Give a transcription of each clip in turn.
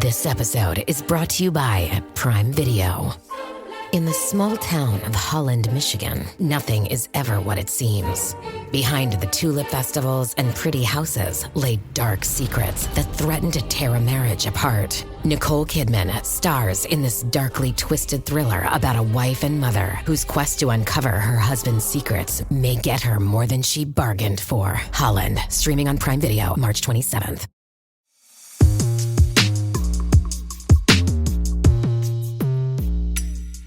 This episode is brought to you by Prime Video. In the small town of Holland, Michigan, nothing is ever what it seems. Behind the tulip festivals and pretty houses lay dark secrets that threaten to tear a marriage apart. Nicole Kidman stars in this darkly twisted thriller about a wife and mother whose quest to uncover her husband's secrets may get her more than she bargained for. Holland, streaming on Prime Video March 27th.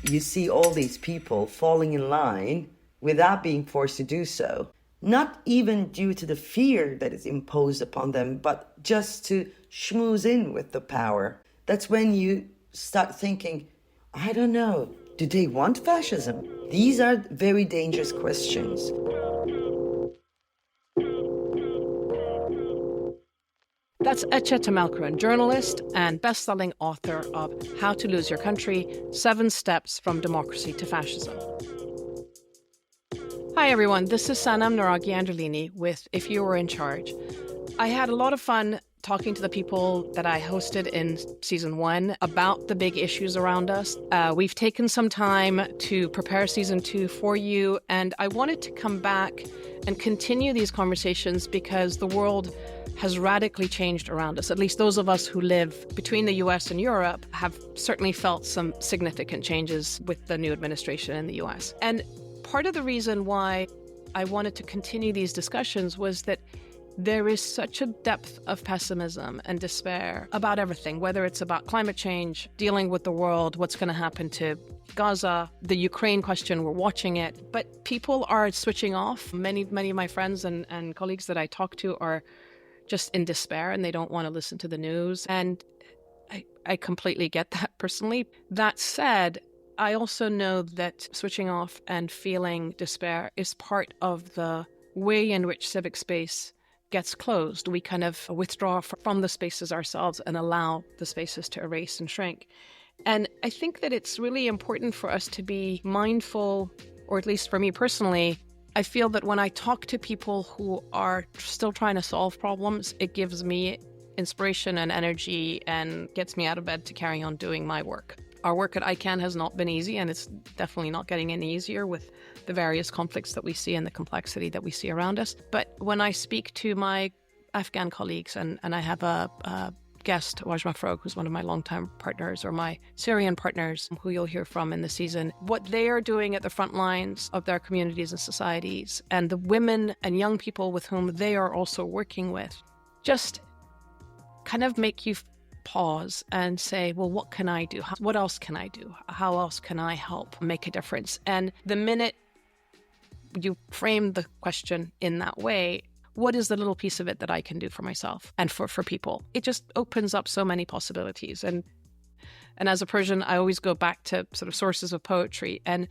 You see all these people falling in line without being forced to do so, not even due to the fear that is imposed upon them, but just to schmooze in with the power. That's when you start thinking, I don't know, do they want fascism? These are very dangerous questions. That's Ece Temelkuran, journalist and best-selling author of How to Lose Your Country, 7 Steps from Democracy to Fascism. Hi everyone, this is Sanam Naraghi Anderlini with If You Were in Charge. I had a lot of fun talking to the people that I hosted in season 1 about the big issues around us. We've taken some time to prepare season 2 for you, and I wanted to come back and continue these conversations because the world has radically changed around us. At least those of us who live between the US and Europe have certainly felt some significant changes with the new administration in the US. And part of the reason why I wanted to continue these discussions was that there is such a depth of pessimism and despair about everything, whether it's about climate change, dealing with the world, what's going to happen to Gaza, the Ukraine question, we're watching it. But people are switching off. Many of my friends and colleagues that I talk to are just in despair and they don't want to listen to the news. And I completely get that personally. That said, I also know that switching off and feeling despair is part of the way in which civic space gets closed. We kind of withdraw from the spaces ourselves and allow the spaces to erase and shrink. And I think that it's really important for us to be mindful, or at least for me personally, I feel that when I talk to people who are still trying to solve problems, it gives me inspiration and energy and gets me out of bed to carry on doing my work. Our work at ICANN has not been easy, and it's definitely not getting any easier with the various conflicts that we see and the complexity that we see around us. But when I speak to my Afghan colleagues, and I have a guest, Wajma Farooq, who's one of my longtime partners, or my Syrian partners, who you'll hear from in the season, what they are doing at the front lines of their communities and societies, and the women and young people with whom they are also working with, just kind of make you pause and say, well, what can I do? What else can I do? How else can I help make a difference? And the minute you frame the question in that way, what is the little piece of it that I can do for myself and for people? It just opens up so many possibilities. And as a Persian, I always go back to sort of sources of poetry. And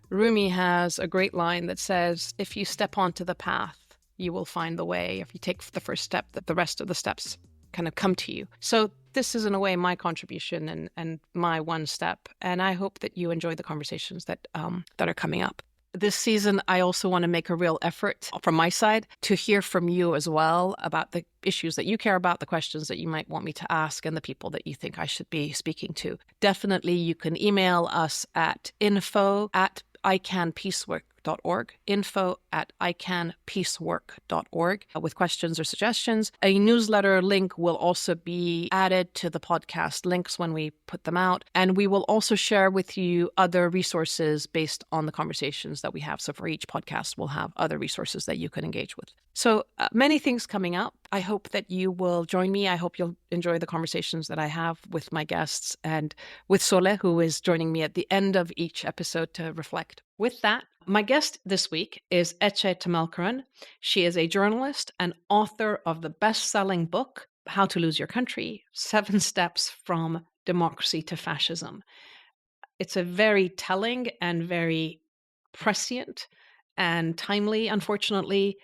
Rumi has a great line that says, if you step onto the path, you will find the way. If you take the first step, that the rest of the steps kind of come to you. So this is in a way my contribution and my one step. And I hope that you enjoy the conversations that are coming up. This season, I also want to make a real effort from my side to hear from you as well about the issues that you care about, the questions that you might want me to ask, and the people that you think I should be speaking to. Definitely, you can email us at info@icanpeacework.org, info@icanpeacework.org with questions or suggestions. A newsletter link will also be added to the podcast links when we put them out. And we will also share with you other resources based on the conversations that we have. So for each podcast, we'll have other resources that you can engage with. So many things coming up. I hope that you will join me. I hope you'll enjoy the conversations that I have with my guests and with Soleh, who is joining me at the end of each episode to reflect. With that, my guest this week is Ece Temelkuran. She is a journalist and author of the best-selling book, How to Lose Your Country, 7 Steps from Democracy to Fascism. It's a very telling and very prescient and timely, unfortunately,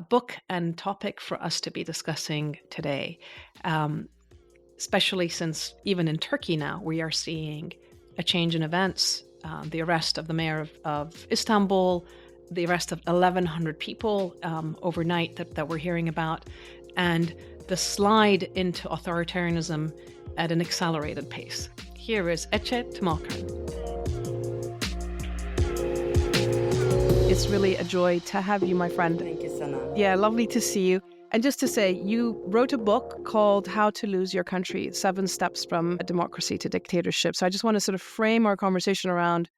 book and topic for us to be discussing today, especially since even in Turkey now, we are seeing a change in events. The arrest of the mayor of Istanbul, the arrest of 1,100 people overnight that we're hearing about, and the slide into authoritarianism at an accelerated pace. Here is Ece Temelkuran. It's really a joy to have you, my friend. Thank you, Sanam. Yeah, lovely to see you. And just to say, you wrote a book called How to Lose Your Country, 7 Steps from Democracy to Dictatorship. So I just want to sort of frame our conversation around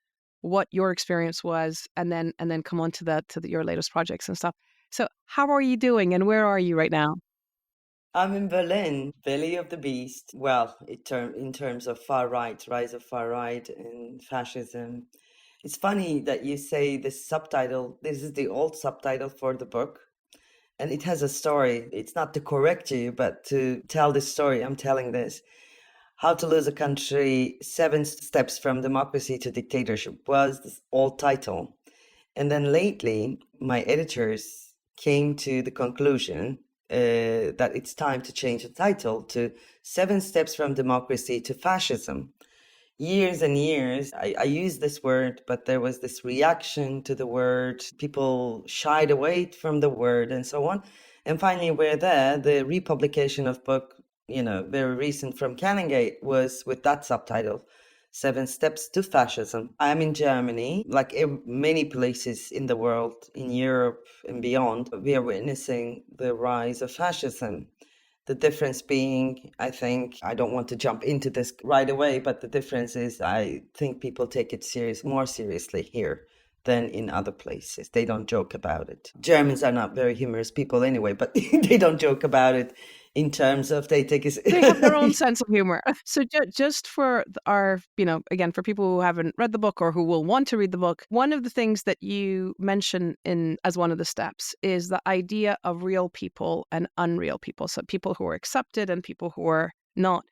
what your experience was and then come on to your latest projects and stuff. So how are you doing and where are you right now? I'm in Berlin, belly of the beast. Well, in terms of far right, rise of far right and fascism. It's funny that you say this subtitle. This is the old subtitle for the book. And it has a story. It's not to correct you, but to tell this story. I'm telling this. How to Lose a Country, 7 Steps from Democracy to Dictatorship was the old title. And then lately, my editors came to the conclusion that it's time to change the title to 7 Steps from Democracy to Fascism. Years and years, I used this word, but there was this reaction to the word. People shied away from the word and so on. And finally, we're there. The republication of book, very recent from Canongate was with that subtitle, 7 Steps to Fascism. I'm in Germany, like many places in the world, in Europe and beyond, we are witnessing the rise of fascism. The difference being, I think, I don't want to jump into this right away, but the difference is I think people take it more seriously here than in other places. They don't joke about it. Germans are not very humorous people anyway, but they don't joke about it in terms of they take it. They have their own sense of humor. So just for our, again, for people who haven't read the book or who will want to read the book, one of the things that you mention as one of the steps is the idea of real people and unreal people. So people who are accepted and people who are not.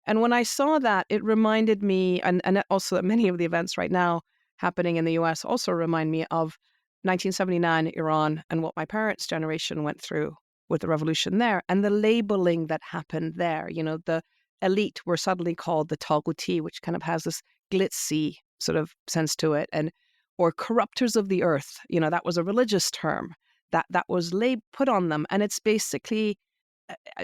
And when I saw that, it reminded me, and also that many of the events right now happening in the US also remind me of 1979 Iran and what my parents' generation went through with the revolution there and the labeling that happened there. The elite were suddenly called the Taghuti, which kind of has this glitzy sort of sense to it, or corruptors of the earth. That was a religious term that was put on them. And it's basically,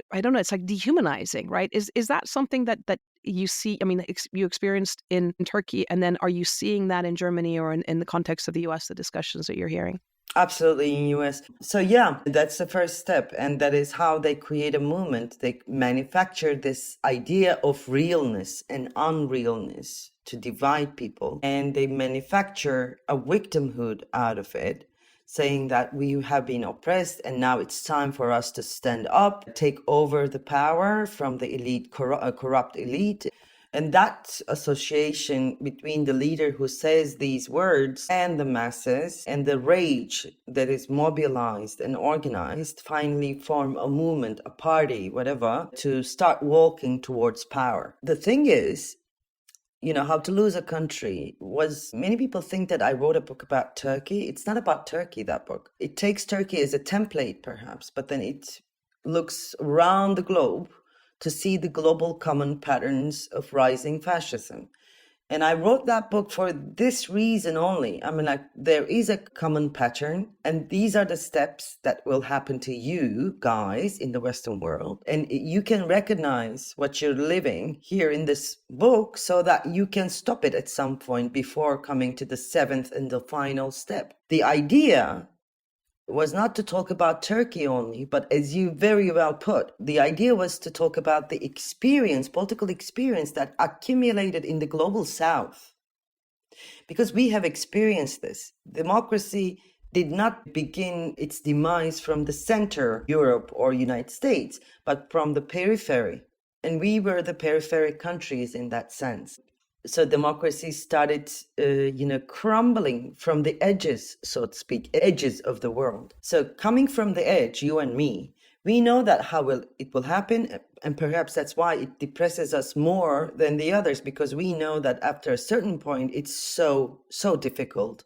I don't know, it's like dehumanizing, right? Is that something that you see? I mean, you experienced in Turkey, and then are you seeing that in Germany or in the context of the US, the discussions that you're hearing? Absolutely, in US. So yeah, that's the first step. And that is how they create a movement. They manufacture this idea of realness and unrealness to divide people. And they manufacture a victimhood out of it, saying that we have been oppressed and now it's time for us to stand up, take over the power from the elite, corrupt elite. And that association between the leader who says these words and the masses and the rage that is mobilized and organized finally form a movement, a party, whatever, to start walking towards power. The thing is, How to Lose a Country was, many people think that I wrote a book about Turkey. It's not about Turkey, that book. It takes Turkey as a template, perhaps, but then it looks around the globe to see the global common patterns of rising fascism. And I wrote that book for this reason only. I mean, there is a common pattern, and these are the steps that will happen to you guys in the Western world. And you can recognize what you're living here in this book so that you can stop it at some point before coming to the 7th and the final step. The idea was not to talk about Turkey only, but as you very well put, the idea was to talk about the political experience that accumulated in the global South. Because we have experienced this. Democracy did not begin its demise from the center, Europe or United States, but from the periphery. And we were the periphery countries in that sense. So democracy started, crumbling from the edges, so to speak, edges of the world. So coming from the edge, you and me, we know that it will happen. And perhaps that's why it depresses us more than the others, because we know that after a certain point, it's so difficult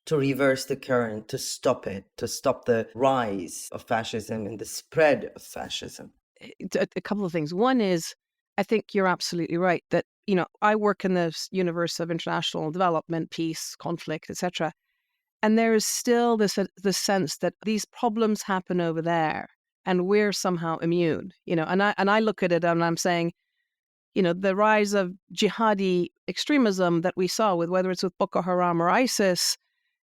to reverse the current, to stop it, to stop the rise of fascism and the spread of fascism. A couple of things. One is, I think you're absolutely right that, I work in the universe of international development, peace, conflict, etc. And there is still this sense that these problems happen over there and we're somehow immune, and I look at it and I'm saying, the rise of jihadi extremism that we saw with whether it's with Boko Haram or ISIS,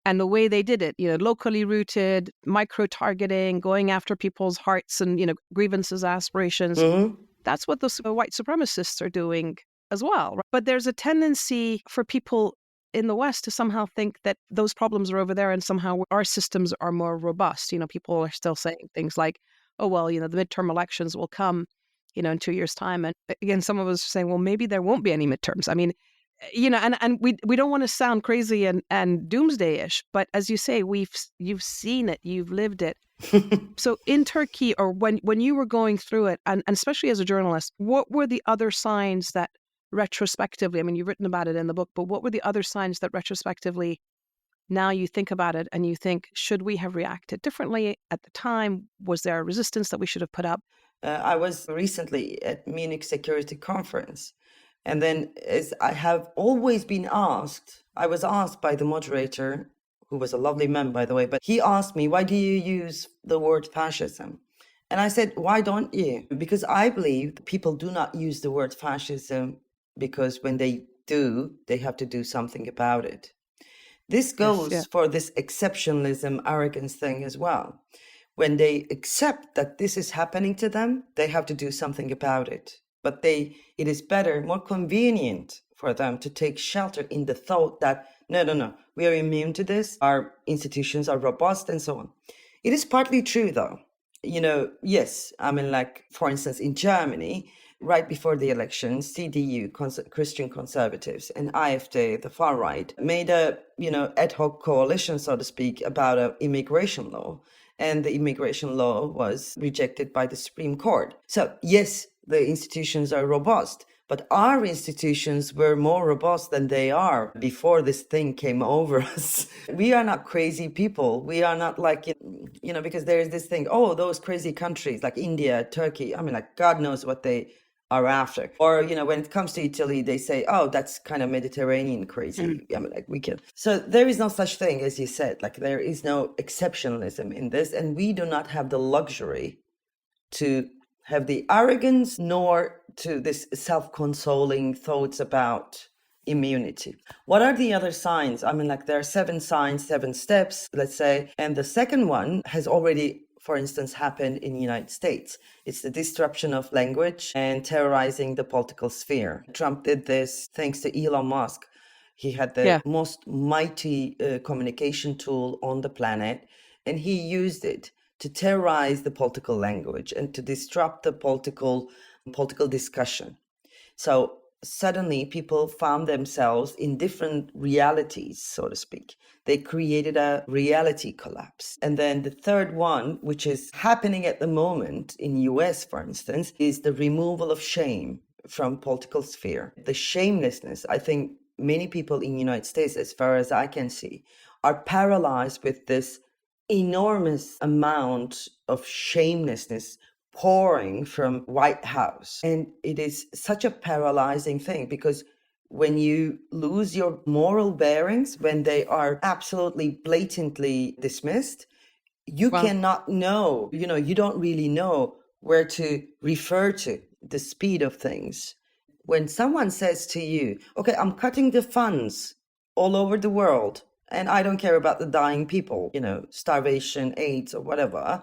and the way they did it, locally rooted, micro-targeting, going after people's hearts and, grievances, aspirations. Mm-hmm. That's what the white supremacists are doing as well. Right? But there's a tendency for people in the West to somehow think that those problems are over there and somehow our systems are more robust. People are still saying things like, oh, well, the midterm elections will come, in 2 years' time. And again, some of us are saying, well, maybe there won't be any midterms. I mean, and we don't want to sound crazy and doomsday-ish, but as you say, you've seen it, you've lived it. So in Turkey, or when you were going through it, and especially as a journalist, what were the other signs that retrospectively, I mean, you've written about it in the book, but what were the other signs that retrospectively, now you think about it and you think, should we have reacted differently at the time? Was there a resistance that we should have put up? I was recently at Munich Security Conference. And then, as I have always been asked, I was asked by the moderator, who was a lovely man, by the way, but he asked me, why do you use the word fascism? And I said, why don't you? Because I believe people do not use the word fascism because when they do, they have to do something about it. This goes for this exceptionalism, arrogance thing as well. When they accept that this is happening to them, they have to do something about it. But it is better, more convenient for them to take shelter in the thought that, no, we are immune to this, our institutions are robust and so on. It is partly true though. Yes, I mean, like, for instance, in Germany, right before the election, CDU, Christian Conservatives, and AfD, the far right, made a, ad hoc coalition, so to speak, about an immigration law. And the immigration law was rejected by the Supreme Court. So yes, the institutions are robust, but our institutions were more robust than they are before this thing came over us. We are not crazy people. We are not like, because there is this thing, oh, those crazy countries like India, Turkey, I mean, like, God knows what they are after. Or, when it comes to Italy, they say, oh, that's kind of Mediterranean crazy. I mean, like, we can. So there is no such thing, as you said, like, there is no exceptionalism in this. And we do not have the luxury to have the arrogance nor to this self-consoling thoughts about immunity. What are the other signs? I mean, like, there are 7 signs, 7 steps, let's say. And the second one has already, for instance, happened in the United States. It's the disruption of language and terrorizing the political sphere. Trump did this thanks to Elon Musk. He had the most mighty communication tool on the planet, and he used it to terrorize the political language and to disrupt the political discussion. So suddenly people found themselves in different realities, so to speak. They created a reality collapse. And then the third one, which is happening at the moment in US, for instance, is the removal of shame from political sphere. The shamelessness, I think many people in the United States, as far as I can see, are paralyzed with this enormous amount of shamelessness pouring from White House. And it is such a paralyzing thing because when you lose your moral bearings, when they are absolutely blatantly dismissed, you cannot know, you don't really know where to refer to the speed of things. When someone says to you, okay, I'm cutting the funds all over the world, and I don't care about the dying people, starvation, AIDS, or whatever.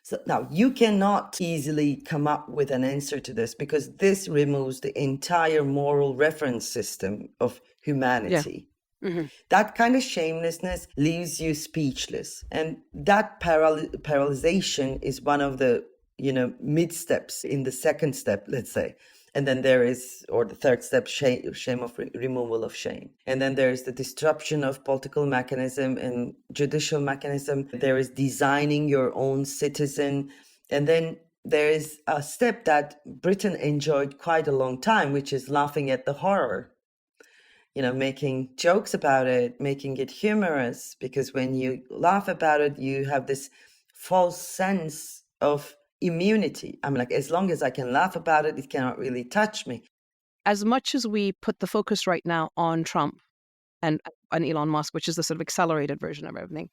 So now you cannot easily come up with an answer to this because this removes the entire moral reference system of humanity. Yeah. Mm-hmm. That kind of shamelessness leaves you speechless. And that paralyzation is one of the, mid steps in the second step, let's say. And then there is, or the third step, shame of removal of shame. And then there is the disruption of political mechanism and judicial mechanism. There is designing your own citizen. And then there is a step that Britain enjoyed quite a long time, which is laughing at the horror. Making jokes about it, making it humorous, because when you laugh about it, you have this false sense of immunity. I'm like, as long as I can laugh about it, it cannot really touch me. As much as we put the focus right now on Trump and Elon Musk, which is the sort of accelerated version of everything,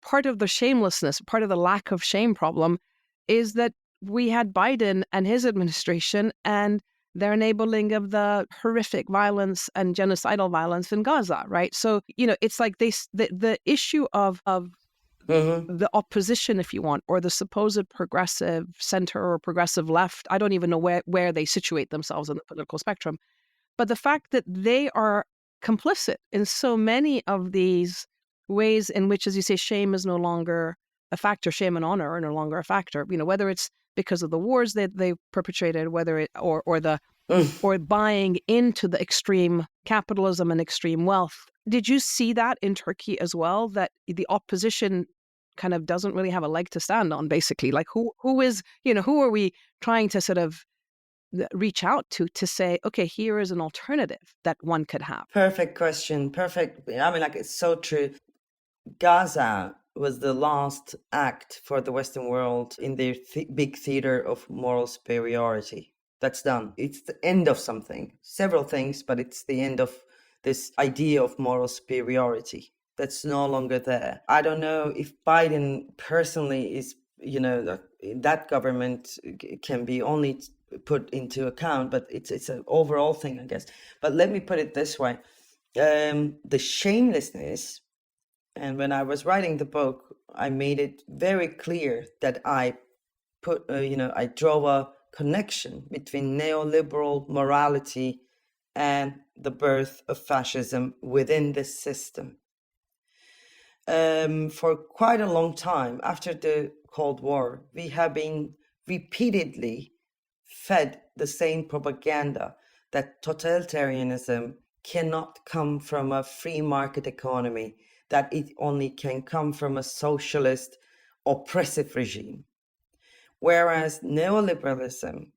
part of the shamelessness, part of the lack of shame problem is that we had Biden and his administration and their enabling of the horrific violence and genocidal violence in Gaza, right? So, it's like the issue of the opposition, if you want, or the supposed progressive center or progressive left. I don't even know where they situate themselves in the political spectrum. But the fact that they are complicit in so many of these ways in which, as you say, shame is no longer a factor, shame and honor are no longer a factor, whether it's because of the wars that they perpetrated, whether it or buying into the extreme capitalism and extreme wealth. Did you see that in Turkey as well, that the opposition kind of doesn't really have a leg to stand on, basically? Like who are we trying to sort of reach out to say, okay, here is an alternative that one could have? Perfect question. Perfect. I mean, like, it's so true. Gaza was the last act for the Western world in their big theater of moral superiority. That's done. It's the end of something. Several things, but it's the end of this idea of moral superiority. That's no longer there. I don't know if Biden personally is, that government can be only put into account, but it's an overall thing, I guess. But let me put it this way. The shamelessness, and when I was writing the book, I made it very clear that I drove a connection between neoliberal morality and the birth of fascism within this system. For quite a long time after the Cold War, we have been repeatedly fed the same propaganda that totalitarianism cannot come from a free market economy, that it only can come from a socialist oppressive regime. Whereas neoliberalism,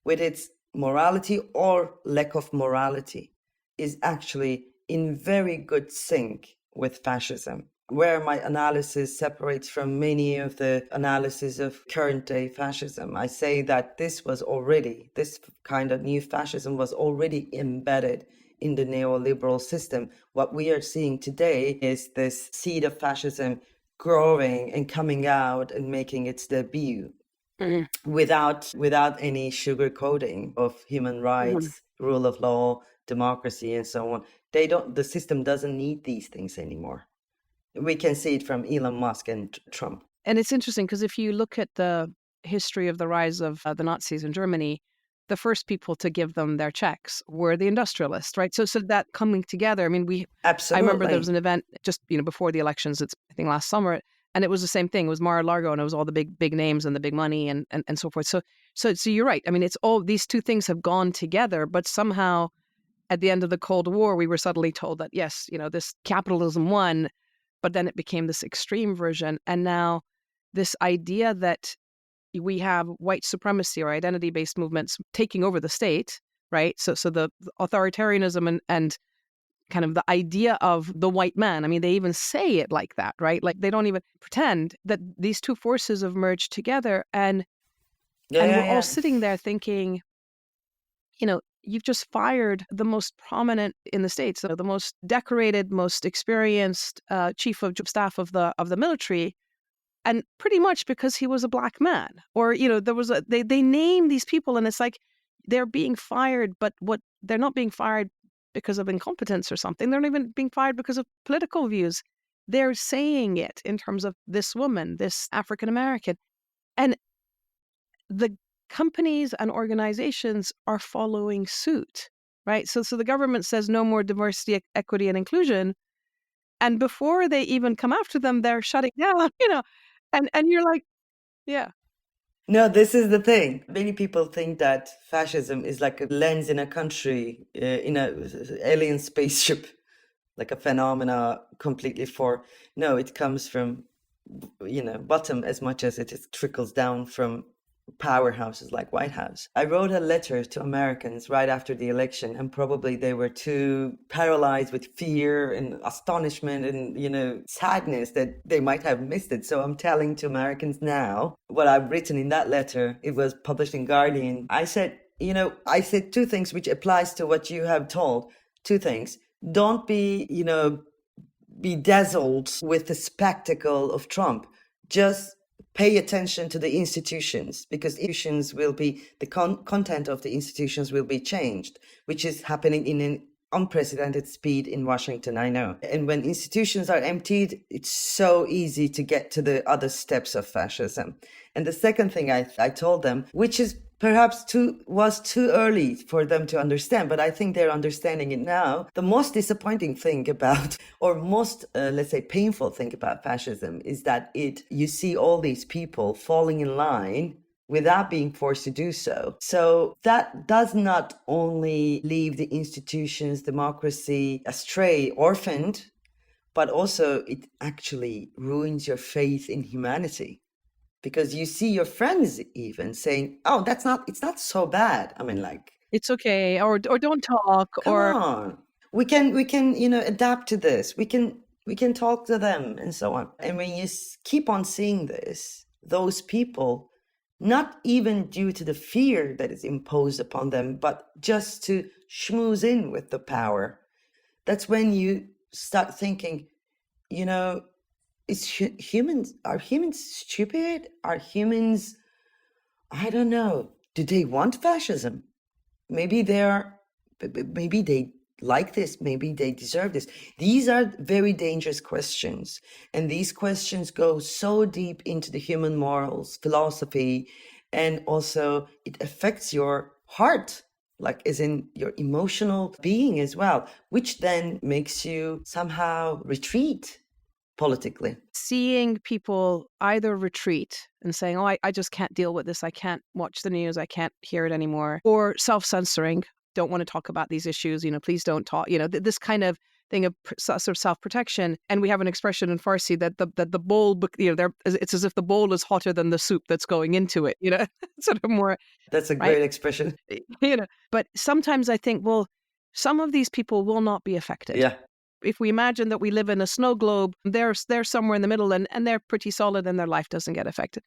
with its morality or lack of morality, is actually in very good sync with fascism, where my analysis separates from many of the analysis of current day fascism. I say that this kind of new fascism was already embedded in the neoliberal system. What we are seeing today is this seed of fascism growing and coming out and making its debut. Without any sugarcoating of human rights, rule of law, democracy, and so on. The system doesn't need these things anymore. We can see it from Elon Musk and Trump. And it's interesting because if you look at the history of the rise of the Nazis in Germany, the first people to give them their checks were the industrialists, right? So that coming together, I mean, Absolutely. I remember there was an event just, before the elections, I think last summer, and it was the same thing. It was Mar-a-Lago, and it was all the big names and the big money and so forth. So you're right. I mean, it's all these two things have gone together, but somehow at the end of the Cold War, we were suddenly told that, yes, this capitalism won, but then it became this extreme version. And now this idea that we have white supremacy or identity-based movements taking over the state, right? So the authoritarianism and kind of the idea of the white man. I mean, they even say it like that, right? Like they don't even pretend that these two forces have merged together. And we're all sitting there thinking, you've just fired the most prominent in the States, the most decorated, most experienced chief of staff of the military, and pretty much because he was a black man. Or, there was they name these people, and it's like they're being fired, but they're not being fired because of incompetence or something. They're not even being fired because of political views. They're saying it in terms of this woman, this African American. And the companies and organizations are following suit, right? So the government says no more diversity, equity, and inclusion. And before they even come after them, they're shutting down, and you're like, yeah. No, this is the thing. Many people think that fascism is like a lens in a country, in an alien spaceship, like a phenomena completely No, it comes from, bottom as much as it trickles down from powerhouses like White House. I wrote a letter to Americans right after the election, and probably they were too paralyzed with fear and astonishment and, sadness that they might have missed it. So I'm telling to Americans now what I've written in that letter. It was published in Guardian. I said two things which applies to what you have told. Two things. Don't be dazzled with the spectacle of Trump. Just pay attention to the institutions, because institutions will be, the content of the institutions will be changed, which is happening in an unprecedented speed in Washington, I know. And when institutions are emptied, it's so easy to get to the other steps of fascism. And the second thing I told them, which is perhaps was too early for them to understand, but I think they're understanding it now. The most disappointing thing about, or most, let's say, painful thing about fascism is that you see all these people falling in line without being forced to do so. So that does not only leave the institutions, democracy astray, orphaned, but also it actually ruins your faith in humanity. Because you see your friends even saying, "Oh, it's not so bad." I mean, like, it's okay, or don't talk, come on. We can adapt to this. We can talk to them and so on. And when you keep on seeing this, those people, not even due to the fear that is imposed upon them, but just to schmooze in with the power, that's when you start thinking, are humans stupid? Are humans, I don't know, do they want fascism? Maybe they like this, maybe they deserve this. These are very dangerous questions. And these questions go so deep into the human morals, philosophy, and also it affects your heart, like as in your emotional being as well, which then makes you somehow retreat politically. Seeing people either retreat and saying, "Oh, I just can't deal with this. I can't watch the news. I can't hear it anymore," or self-censoring, "Don't want to talk about these issues. Please don't talk." This kind of thing of sort of self-protection. And we have an expression in Farsi that the bowl, it's as if the bowl is hotter than the soup that's going into it. Sort of more. That's a great expression. But sometimes I think, well, some of these people will not be affected. Yeah. If we imagine that we live in a snow globe, they're somewhere in the middle and they're pretty solid and their life doesn't get affected.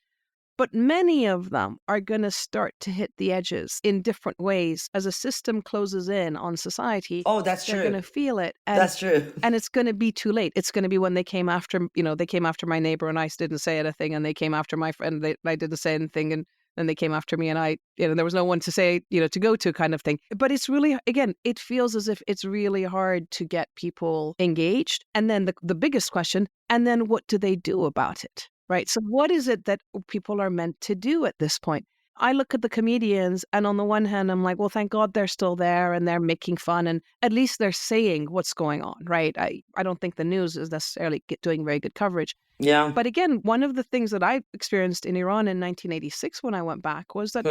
But many of them are going to start to hit the edges in different ways as a system closes in on society. Oh, that's true. They're going to feel it. That's true. And it's going to be too late. It's going to be when they came after, they came after my neighbor and I didn't say anything, and they came after my friend and I didn't say anything, and then they came after me and I, there was no one to say, to go to, kind of thing. But it's really, again, it feels as if it's really hard to get people engaged. And then the biggest question, and then what do they do about it? Right? So what is it that people are meant to do at this point? I look at the comedians and on the one hand, I'm like, well, thank God they're still there and they're making fun and at least they're saying what's going on, right? I don't think the news is necessarily doing very good coverage. Yeah. But again, one of the things that I experienced in Iran in 1986 when I went back was that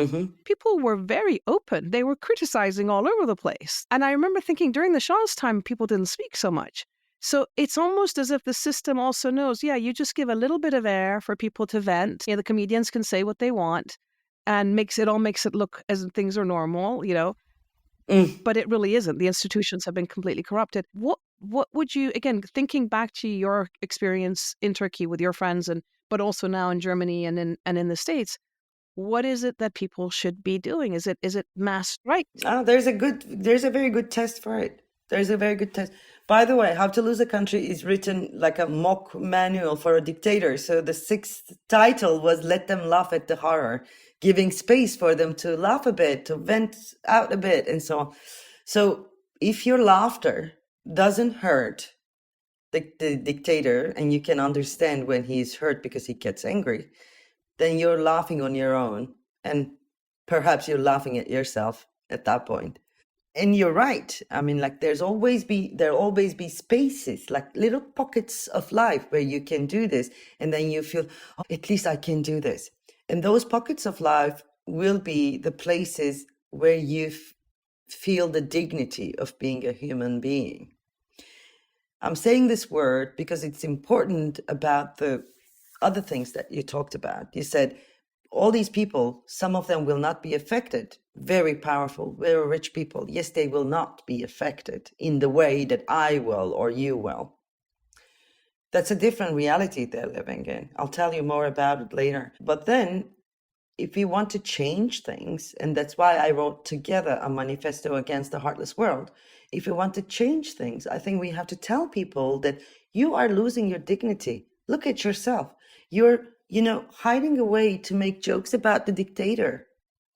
people were very open. They were criticizing all over the place. And I remember thinking during the Shah's time, people didn't speak so much. So it's almost as if the system also knows, you just give a little bit of air for people to vent. The comedians can say what they want and makes it look as if things are normal, But it really isn't. The institutions have been completely corrupted. What would you, again, thinking back to your experience in Turkey with your friends, but also now in Germany and in the States, what is it that people should be doing? Is it mass right? There's a very good test for it. There's a very good test. By the way, How to Lose a Country is written like a mock manual for a dictator. So the 6th title was Let Them Laugh at the Horror, giving space for them to laugh a bit, to vent out a bit, and so on. So if your laughter doesn't hurt the dictator, and you can understand when he's hurt because he gets angry, then you're laughing on your own. And perhaps you're laughing at yourself at that point. And you're right. I mean, like there'll always be spaces, like little pockets of life where you can do this. And then you feel, oh, at least I can do this. And those pockets of life will be the places where you feel the dignity of being a human being. I'm saying this word because it's important about the other things that you talked about. You said, all these people, some of them will not be affected. Very powerful, very rich people. Yes, they will not be affected in the way that I will or you will. That's a different reality they're living in. I'll tell you more about it later. But then, if we want to change things, and that's why I wrote together a manifesto against the heartless world, if we want to change things, I think we have to tell people that you are losing your dignity. Look at yourself. You're hiding away to make jokes about the dictator.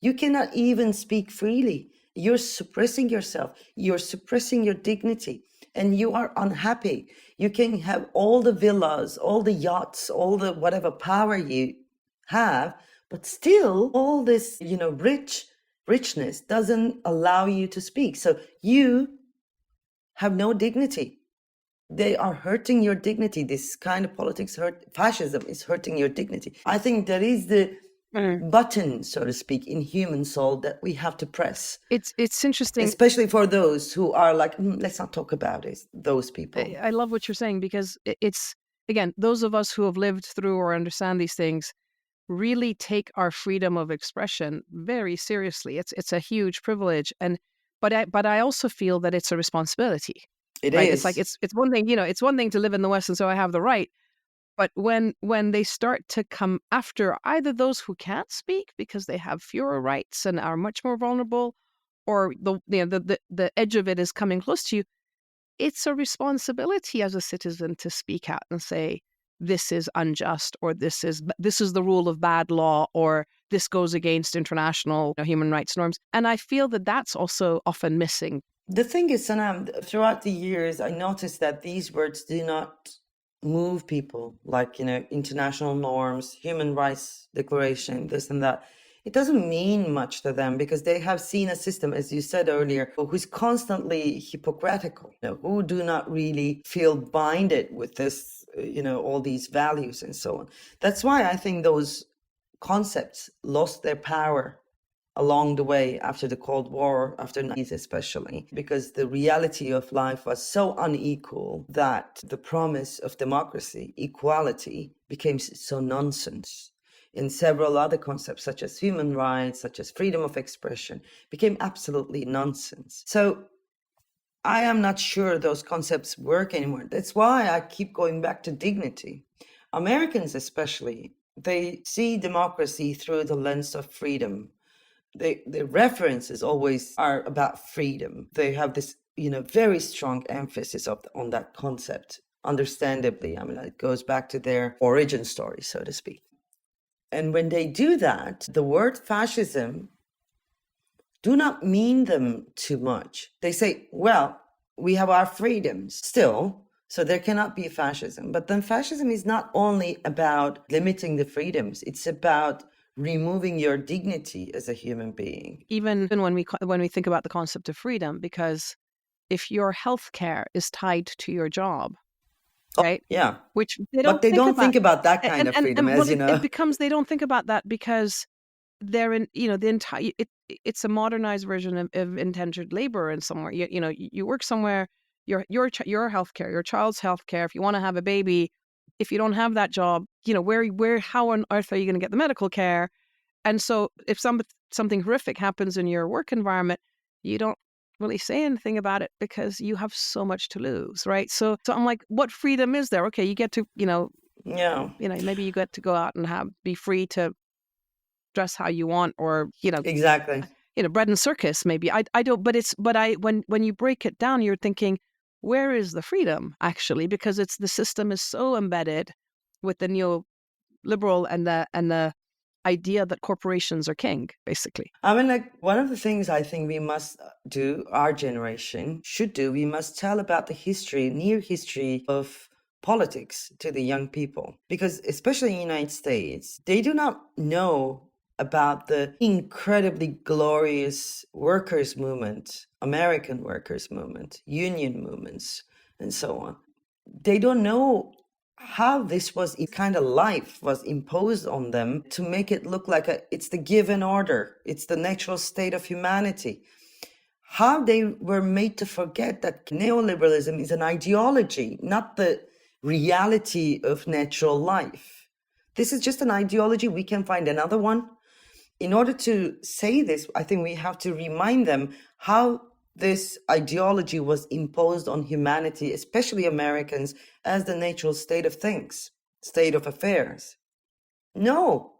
You cannot even speak freely. You're suppressing yourself. You're suppressing your dignity, and you are unhappy. You can have all the villas, all the yachts, all the whatever power you have, but still all this, richness doesn't allow you to speak. So you have no dignity. They are hurting your dignity. This kind of politics fascism is hurting your dignity. I think that is the button, so to speak, in human soul that we have to press. It's interesting, especially for those who are like, let's not talk about it. Those people. I love what you're saying, because it's, again, those of us who have lived through or understand these things really take our freedom of expression very seriously. It's a huge privilege, but I also feel that it's a responsibility. It right? is. It's like it's one thing, it's one thing to live in the West and so I have the right. But when they start to come after either those who can't speak because they have fewer rights and are much more vulnerable, or the edge of it is coming close to you, it's a responsibility as a citizen to speak out and say, this is unjust, or this is the rule of bad law, or this goes against international human rights norms. And I feel that that's also often missing. The thing is, Sanam, throughout the years, I noticed that these words do not move people, like, international norms, human rights declaration, this and that. It doesn't mean much to them because they have seen a system, as you said earlier, who's constantly hypocritical, who do not really feel binded with this, all these values and so on. That's why I think those concepts lost their power along the way after the Cold War, after the 90s especially, because the reality of life was so unequal that the promise of democracy, equality, became so nonsense. And several other concepts, such as human rights, such as freedom of expression, became absolutely nonsense. So I am not sure those concepts work anymore. That's why I keep going back to dignity. Americans especially, they see democracy through the lens of freedom. The references always are about freedom. They have this, very strong emphasis on that concept, understandably. I mean, it goes back to their origin story, so to speak. And when they do that, the word fascism do not mean them too much. They say, well, we have our freedoms still, so there cannot be fascism. But then fascism is not only about limiting the freedoms, it's about removing your dignity as a human being. Even when we think about the concept of freedom, because if your health care is tied to your job, right? Yeah. Which they don't. But they don't think about that kind of freedom, as you know. It becomes they don't think about that because they're in, the entire. It's a modernized version of indentured labor in somewhere. You work somewhere. Your healthcare, your child's healthcare. If you want to have a baby, if you don't have that job, how on earth are you going to get the medical care? And so, if something horrific happens in your work environment, you don't really say anything about it because you have so much to lose, right? So I'm like, what freedom is there? Okay, you get to, maybe you get to go out and be free to dress how you want, or exactly, bread and circus. Maybe I don't, but when you break it down, you're thinking, where is the freedom actually? Because the system is so embedded with the neoliberal and the idea that corporations are king, basically. I mean, like, one of the things I think we must do, our generation should do, we must tell about the near history of politics to the young people. Because especially in the United States, they do not know about the incredibly glorious workers' movement, American workers' movement, union movements, and so on. They don't know how this kind of life was imposed on them to make it look like it's the given order, it's the natural state of humanity. How they were made to forget that neoliberalism is an ideology, not the reality of natural life. This is just an ideology. We can find another one. In order to say this, I think we have to remind them how this ideology was imposed on humanity, especially Americans, as the natural state of things, state of affairs. No,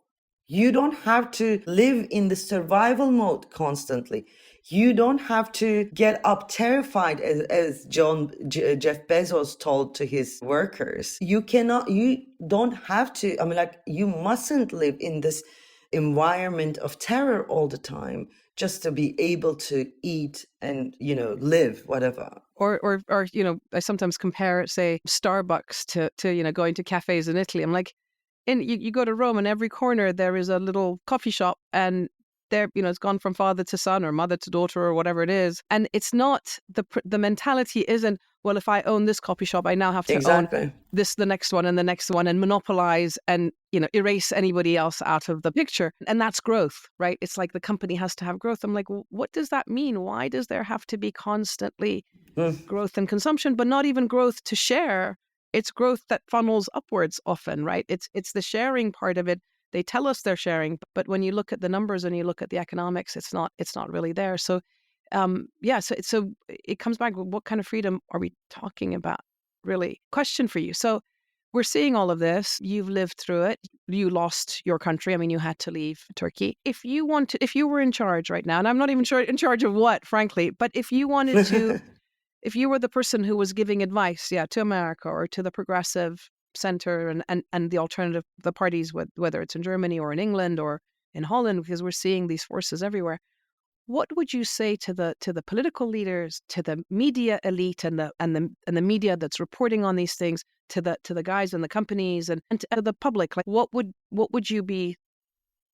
you don't have to live in the survival mode constantly. You don't have to get up terrified as Jeff Bezos told to his workers. You don't have to, you mustn't live in this environment of terror all the time just to be able to eat and, live, whatever. Or I sometimes compare, say, Starbucks to going to cafes in Italy. I'm like, you go to Rome and every corner there is a little coffee shop, and there, it's gone from father to son or mother to daughter or whatever it is. And it's not, the mentality isn't, well, if I own this coffee shop, I now have to own this, the next one and the next one, and monopolize and, erase anybody else out of the picture. And that's growth, right? It's like the company has to have growth. I'm like, well, what does that mean? Why does there have to be constantly growth and consumption, but not even growth to share? It's growth that funnels upwards often, right? It's the sharing part of it. They tell us they're sharing, but when you look at the numbers and you look at the economics, it's not really there. So, so it comes back. What kind of freedom are we talking about? Really, question for you. So, we're seeing all of this. You've lived through it. You lost your country. I mean, you had to leave Turkey. If you were in charge right now, and I'm not even sure in charge of what, frankly, but if you wanted to. If you were the person who was giving advice, to America or to the progressive center and the alternative, the parties, whether it's in Germany or in England or in Holland, because we're seeing these forces everywhere, what would you say to the political leaders, to the media elite and the media that's reporting on these things, to the guys in the companies and to the public? Like, what would you be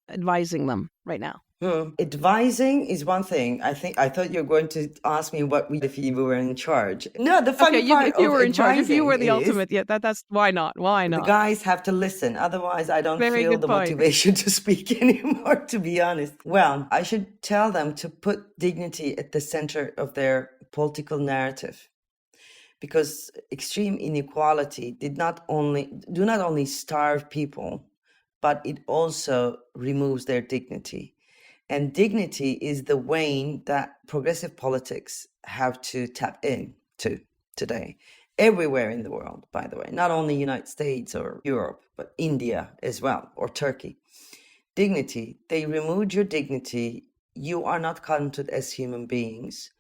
advising them right now? Advising is one thing. I thought you were going to ask me what if you were in charge. No, the funny part if you were in charge, if you were the is, ultimate, that's why not? Why not? The guys have to listen. Otherwise, I don't feel the motivation to speak anymore, to be honest. Well, I should tell them to put dignity at the center of their political narrative. Because extreme inequality do not only starve people, but it also removes their dignity. And dignity is the vein that progressive politics have to tap into today. Everywhere in the world, by the way, not only United States or Europe, but India as well, or Turkey. Dignity, they removed your dignity. You are not counted as human beings,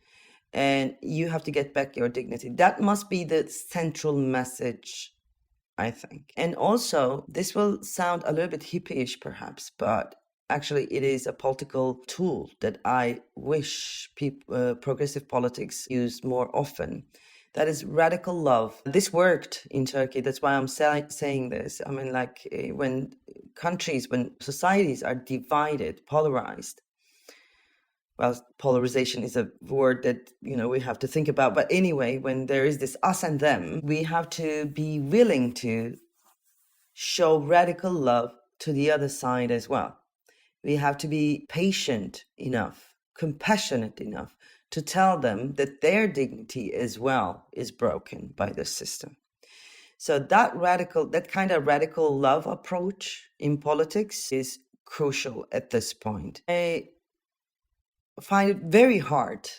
and you have to get back your dignity. That must be the central message, I think. And also, this will sound a little bit hippie-ish perhaps, but actually, it is a political tool that I wish progressive politics use more often. That is radical love. This worked in Turkey. That's why I'm saying this. I mean, like when societies are divided, polarized. Well, polarization is a word that, we have to think about. But anyway, when there is this us and them, we have to be willing to show radical love to the other side as well. We have to be patient enough, compassionate enough to tell them that their dignity as well is broken by the system. So that kind of radical love approach in politics is crucial at this point. I find it very hard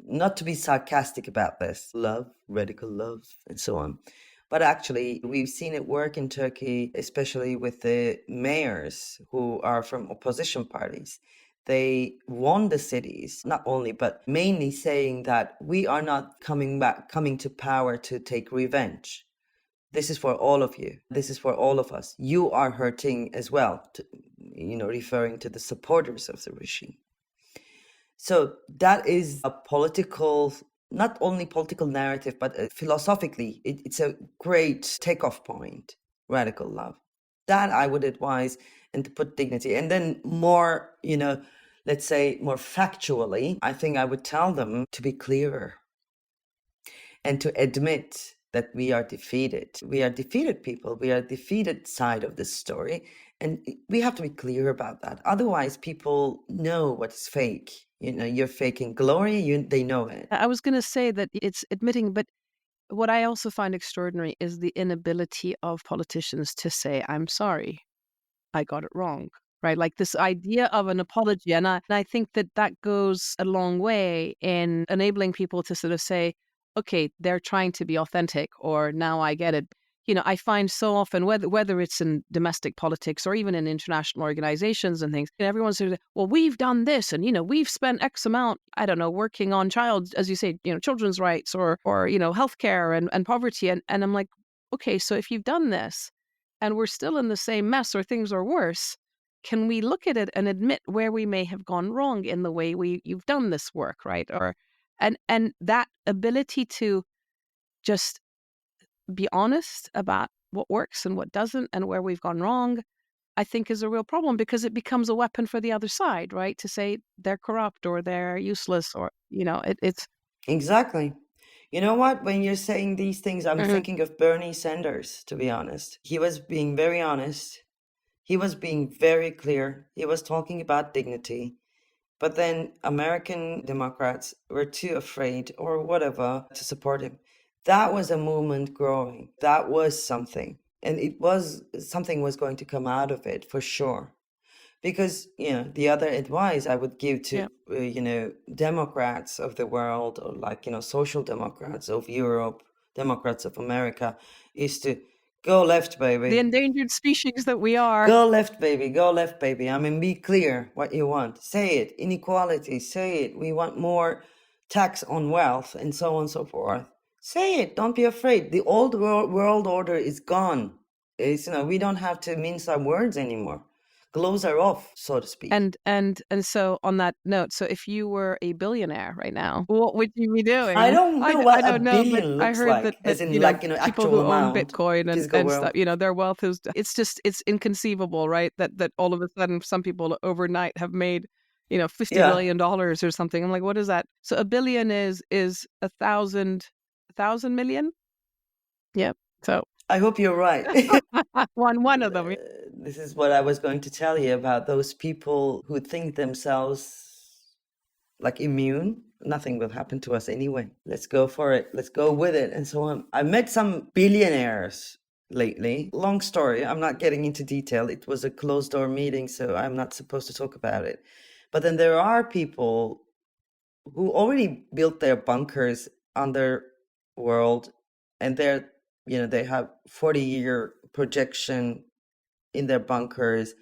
not to be sarcastic about this. Love, radical love, and so on. But actually, we've seen it work in Turkey, especially with the mayors who are from opposition parties. They won the cities, not only, but mainly saying that we are not coming to power to take revenge. This is for all of you. This is for all of us. You are hurting as well, referring to the supporters of the regime. So that is a political, not only political narrative, but philosophically, it's a great takeoff point, radical love. That I would advise, and to put dignity. And then more, let's say more factually, I think I would tell them to be clearer and to admit that we are defeated. We are defeated people. We are defeated side of this story. And we have to be clear about that. Otherwise, people know what's fake. You're faking glory. They know it. I was going to say that it's admitting, but what I also find extraordinary is the inability of politicians to say, I'm sorry, I got it wrong, right? Like this idea of an apology. And I think that goes a long way in enabling people to sort of say, okay, they're trying to be authentic, or now I get it. I find so often, whether it's in domestic politics or even in international organizations and things, everyone says, well, we've done this and, we've spent X amount, I don't know, working on as you say, children's rights or healthcare and poverty. And I'm like, okay, so if you've done this and we're still in the same mess or things are worse, can we look at it and admit where we may have gone wrong in the way you've done this work, right? And that ability to just be honest about what works and what doesn't and where we've gone wrong, I think is a real problem, because it becomes a weapon for the other side, right? To say they're corrupt or they're useless or, it's... Exactly. You know what? When you're saying these things, I'm Mhm. thinking of Bernie Sanders, to be honest. He was being very honest. He was being very clear. He was talking about dignity. But then American Democrats were too afraid or whatever to support him. That was a movement growing. That was something. And something was going to come out of it for sure. Because, the other advice I would give to, Democrats of the world, or social democrats of Europe, Democrats of America, is to go left, baby. The endangered species that we are. Go left, baby. Go left, baby. I mean, be clear what you want. Say it. Inequality. Say it. We want more tax on wealth and so on and so forth. Say it. Don't be afraid. The old world order is gone. We don't have to mince our words anymore. Gloves are off, so to speak. And so on that note, so if you were a billionaire right now, what would you be doing? I don't know what I a don't know, billion but I looks heard like, that as in people actual who amount, own Bitcoin physical and world. stuff, their wealth is, it's inconceivable, right? That all of a sudden some people overnight have made, $50 billion or something. I'm like, what is that? So a billion is 1,000 million? Yep. So I hope you're right. one of them. This is what I was going to tell you about those people who think themselves like immune. Nothing will happen to us anyway. Let's go for it. Let's go with it, and so on. I met some billionaires lately. Long story. I'm not getting into detail. It was a closed door meeting, so I'm not supposed to talk about it. But then there are people who already built their bunkers underworld, and they have 40-year projection in their bunkers.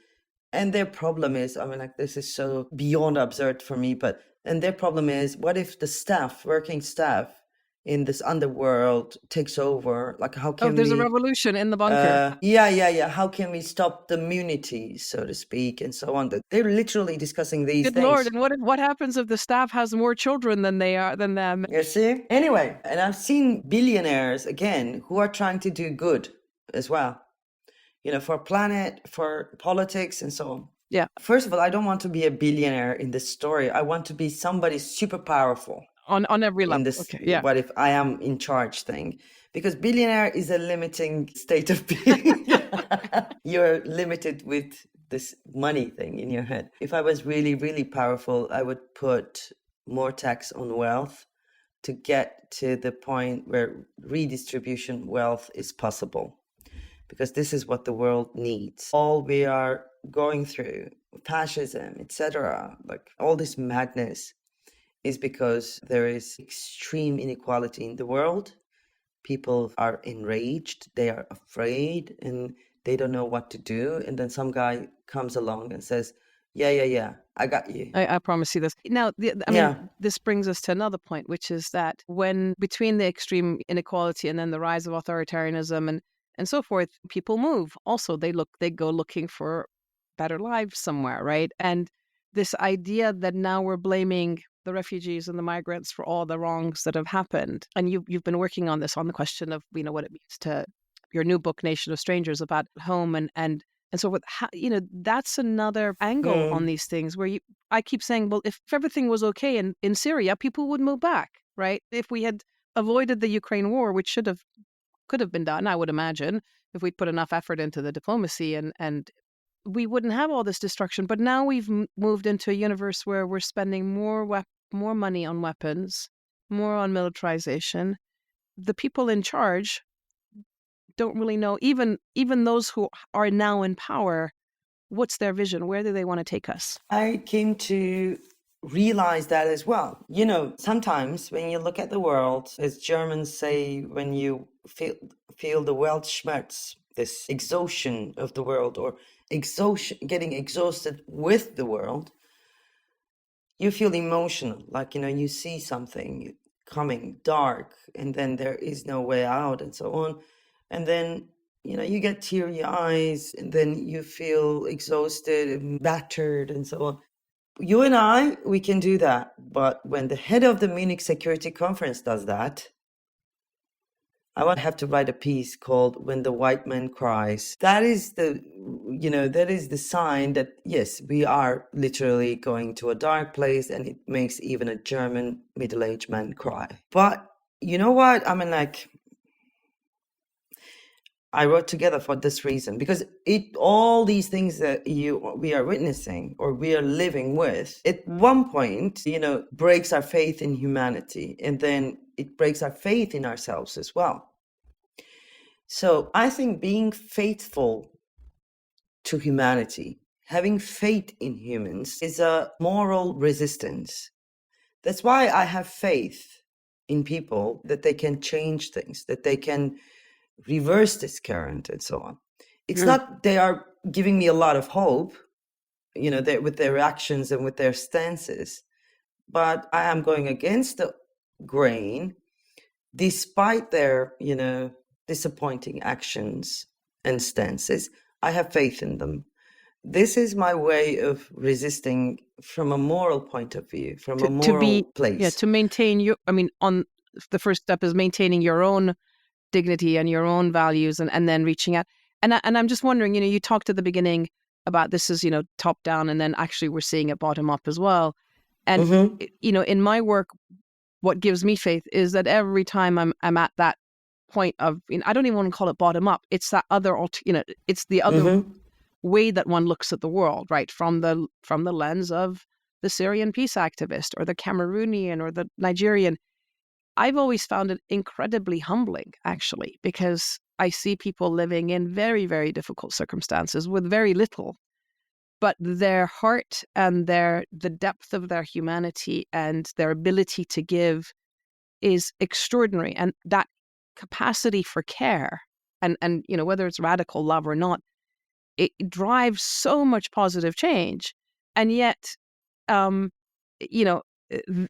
And their problem is, this is so beyond absurd for me, and their problem is, what if the working staff in this underworld takes over? Like, how can there's a revolution in the bunker. Yeah. How can we stop the immunity, so to speak, and so on? They're literally discussing these Good things. Lord, and what happens if the staff has more children than them? You see? Anyway, and I've seen billionaires, again, who are trying to do good as well. For planet, for politics, and so on. Yeah. First of all, I don't want to be a billionaire in this story. I want to be somebody super powerful. On every level. In this, okay, yeah. What if I am in charge thing? Because billionaire is a limiting state of being. You're limited with this money thing in your head. If I was really, really powerful, I would put more tax on wealth to get to the point where redistribution wealth is possible. Because this is what the world needs. All we are going through, fascism, etc., like all this madness, is because there is extreme inequality in the world. People are enraged, they are afraid, and they don't know what to do. And then some guy comes along and says, yeah, I got you. I promise you this. Now, this brings us to another point, which is that when between the extreme inequality and then the rise of authoritarianism and so forth, people move. Also, they go looking for better lives somewhere, right? And this idea that now we're blaming the refugees and the migrants for all the wrongs that have happened. And you've been working on this, on the question of, what it means to your new book, Nation of Strangers, about home and so forth. That's another angle on these things where I keep saying, well, if everything was okay in Syria, people would move back, right? If we had avoided the Ukraine war, which could have been done, I would imagine, if we'd put enough effort into the diplomacy, and we wouldn't have all this destruction. But now we've moved into a universe where we're spending more money on weapons, more on militarization. The people in charge don't really know, even those who are now in power, what's their vision? Where do they want to take us? I came to realize that as well. Sometimes when you look at the world, as Germans say, when you feel the Weltschmerz, this exhaustion of the world, or getting exhausted with the world, you feel emotional, like, you see something coming dark, and then there is no way out, and so on. And then, you get teary eyes, and then you feel exhausted and battered, and so on. You and I, we can do that. But when the head of the Munich Security Conference does that, I would have to write a piece called "When the White Man Cries." That is the sign that, yes, we are literally going to a dark place, and it makes even a German middle-aged man cry. But you know what? I mean, like, I wrote together for this reason, because all these things that we are witnessing, or we are living with, at one point, breaks our faith in humanity, and then it breaks our faith in ourselves as well. So I think being faithful to humanity, having faith in humans, is a moral resistance. That's why I have faith in people, that they can change things, that they can reverse this current, and so on. It's not they are giving me a lot of hope, with their actions and with their stances, but I am going against the grain, despite their, disappointing actions and stances. I have faith in them. This is my way of resisting from a moral point of view, from a moral place. Yeah, to maintain on the first step is maintaining your own dignity and your own values, and then reaching out. And I'm just wondering, you talked at the beginning about this is, top down, and then actually we're seeing it bottom up as well. And, in my work, what gives me faith is that every time I'm at that point of, I don't even want to call it bottom up. It's that other, it's the other way that one looks at the world, right? From the lens of the Syrian peace activist, or the Cameroonian, or the Nigerian. I've always found it incredibly humbling, actually, because I see people living in very, very difficult circumstances with very little, but their heart and the depth of their humanity and their ability to give is extraordinary. And that capacity for care, and whether it's radical love or not, it drives so much positive change. And yet,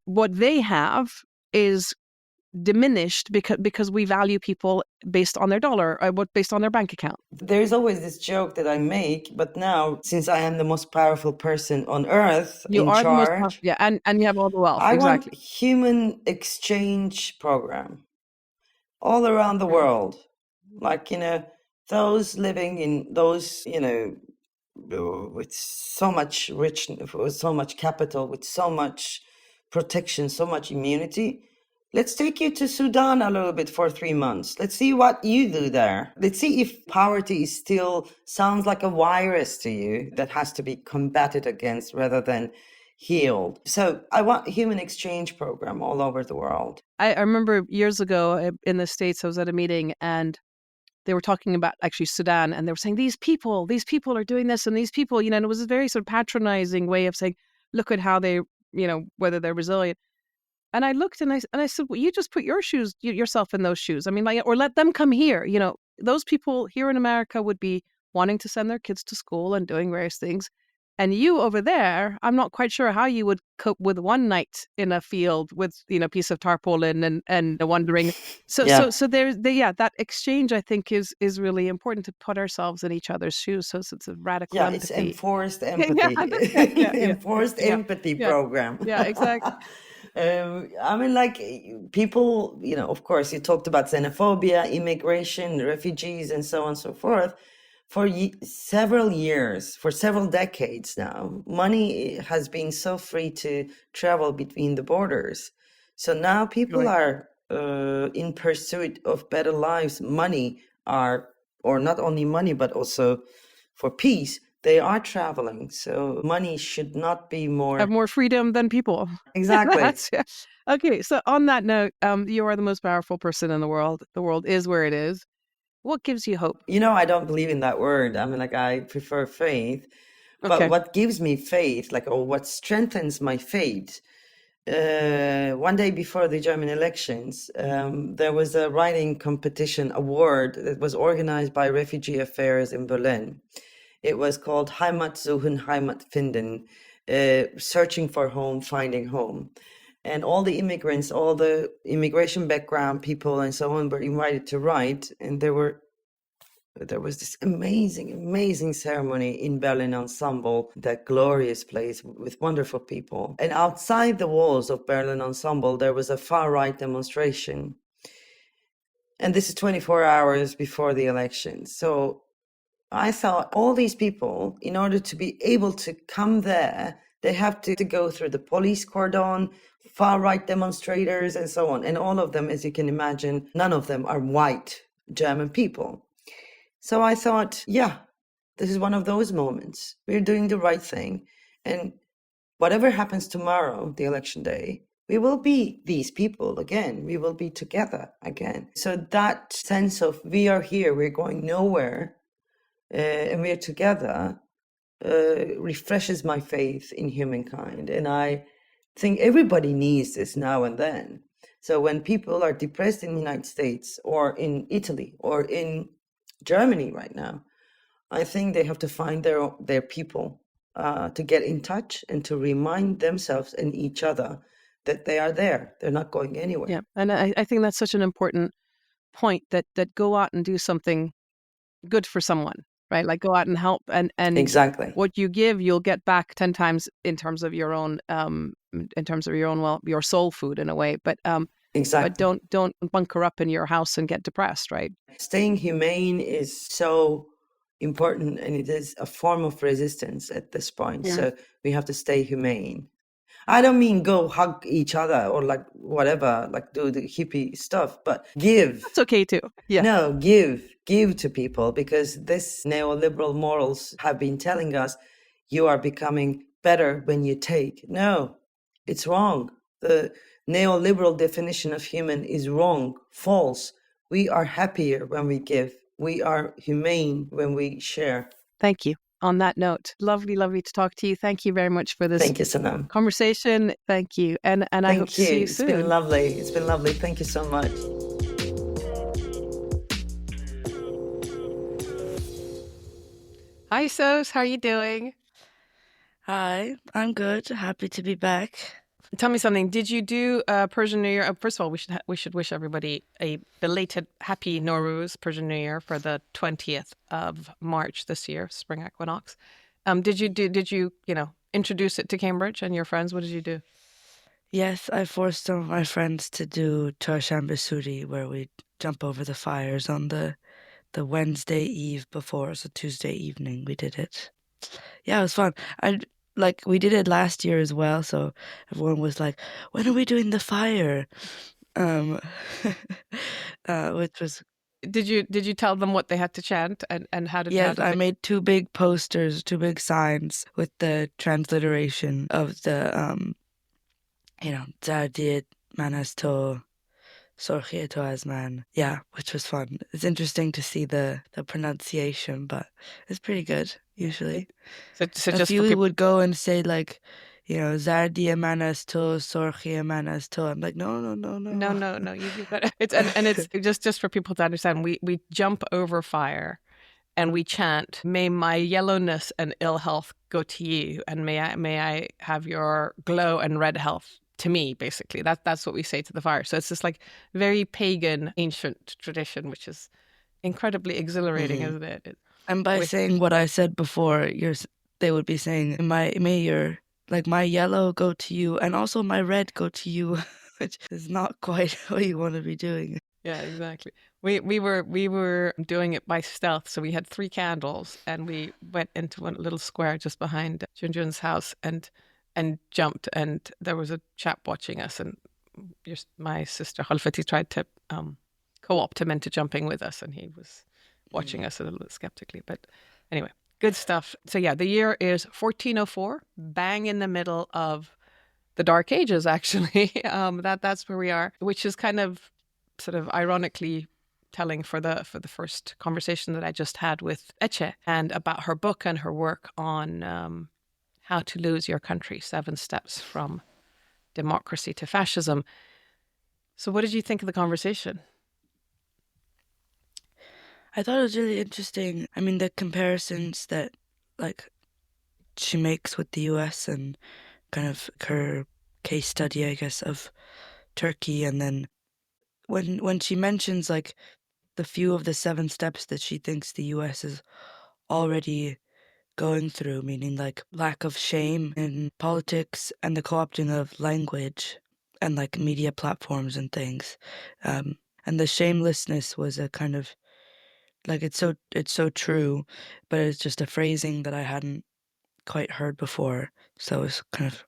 what they have is diminished because we value people based on their dollar, or based on their bank account. There's always this joke that I make, but now, since I am the most powerful person on earth, You in are charge, the most, yeah, and you have all the wealth. I exactly. want human exchange program all around the world, like, those living in those, with so much with so much capital, with so much protection, so much immunity. Let's take you to Sudan a little bit for 3 months. Let's see what you do there. Let's see if poverty still sounds like a virus to you that has to be combated against rather than healed. So I want human exchange program all over the world. I remember years ago in the States, I was at a meeting, and they were talking about actually Sudan, and they were saying, these people are doing this, and these people, and it was a very sort of patronizing way of saying, look at how they, whether they're resilient. And I looked and I said, well, you just put yourself in those shoes. I mean, or let them come here. Those people here in America would be wanting to send their kids to school and doing various things. And you over there, I'm not quite sure how you would cope with one night in a field with, a piece of tarpaulin and wondering. So there's that exchange, I think, is really important, to put ourselves in each other's shoes. So it's a radical empathy. It's enforced empathy. Enforced empathy program. Yeah, exactly. I mean, like, people, of course, you talked about xenophobia, immigration, refugees, and so on and so forth. For several years, for several decades now, money has been so free to travel between the borders. So now people are in pursuit of better lives. Or not only money, but also for peace, they are traveling. So money should not be have more freedom than people. Exactly. Okay, so on that note, you are the most powerful person in the world. The world is where it is. What gives you hope? I don't believe in that word. I mean, like, I prefer faith. But what gives me faith, or what strengthens my faith, one day before the German elections, there was a writing competition award that was organized by Refugee Affairs in Berlin. It was called Heimat suchen, Heimat finden, searching for home, finding home. And all the immigrants, all the immigration background people and so on were invited to write. And there was this amazing ceremony in Berlin Ensemble, that glorious place with wonderful people. And outside the walls of Berlin Ensemble, there was a far-right demonstration. And this is 24 hours before the election. So I thought all these people, in order to be able to come there, they have to go through the police cordon, far-right demonstrators, and so on. And all of them, as you can imagine, none of them are white German people. So I thought, yeah, this is one of those moments. We're doing the right thing. And whatever happens tomorrow, the election day, we will be these people again. We will be together again. So that sense of we are here, we're going nowhere, and we're together, refreshes my faith in humankind. And I think everybody needs this now and then. So when people are depressed in the United States or in Italy or in Germany right now, I think they have to find their people to get in touch and to remind themselves and each other that they are there. They're not going anywhere. Yeah, and I think that's such an important point, that go out and do something good for someone, right? Like go out and help, and Exactly. what you give, you'll get back 10 times in terms of your own your soul food in a way. But exactly. But don't bunker up in your house and get depressed, right? Staying humane is so important, and it is a form of resistance at this point. Yeah. So we have to stay humane. I don't mean go hug each other or whatever, do the hippie stuff, but give. That's okay too. Yeah. No, give to people, because this neoliberal morals have been telling us you are becoming better when you take. No, it's wrong. The neoliberal definition of human is wrong, false. We are happier when we give. We are humane when we share. Thank you. On that note, lovely to talk to you. Thank you very much for this Thank you, Sanam. conversation. Thank you. And I hope to see you soon. It's been lovely. It's been lovely. Thank you so much. Hi, Sos. How are you doing? Hi, I'm good. Happy to be back. Tell me something. Did you do Persian New Year? First of all, we should wish everybody a belated happy Nowruz, Persian New Year, for the 20th of March this year, spring equinox. Did you introduce it to Cambridge and your friends? What did you do? Yes, I forced some of my friends to do Çarşamba, where we jump over the fires on the Wednesday eve before, so Tuesday evening we did it. Yeah, it was fun. We did it last year as well, so everyone was like, when are we doing the fire? Which was... Did you tell them what they had to chant and how did? Yes, I made two big posters, two big signs with the transliteration of the Zardiyet Manasto Sorgieto Asman. Yeah, which was fun. It's interesting to see the pronunciation, but it's pretty good usually. So a just few would go and say Zardia Manasto, Sorgia Manasto. I'm like, no. No. You got it. And it's just for people to understand. We jump over fire, and we chant, "May my yellowness and ill health go to you, and may I have your glow and red health to me." Basically, that's what we say to the fire. So it's this very pagan, ancient tradition, which is incredibly exhilarating, isn't it? And by saying what I said before, they would be saying, may your my yellow go to you, and also my red go to you, which is not quite what you want to be doing. Yeah, exactly. We were doing it by stealth. So we had 3 candles, and we went into one little square just behind Junjun's house and jumped. And there was a chap watching us, and my sister Halfati tried to co-opt him into jumping with us, and he was watching us a little bit skeptically. But anyway, good stuff. So yeah, the year is 1404, bang in the middle of the Dark Ages, actually. That's where we are, which is kind of sort of ironically telling for the first conversation that I just had with Ece, and about her book and her work on how to lose your country, 7 steps from democracy to fascism. So what did you think of the conversation? I thought it was really interesting. I mean, the comparisons that like she makes with the US and kind of her case study, I guess, of Turkey, and then when she mentions like the few of the 7 steps that she thinks the US is already going through, meaning like lack of shame in politics and the co-opting of language and like media platforms and things. And the shamelessness was a kind of like it's so true, but it's just a phrasing that I hadn't quite heard before. So it's kind of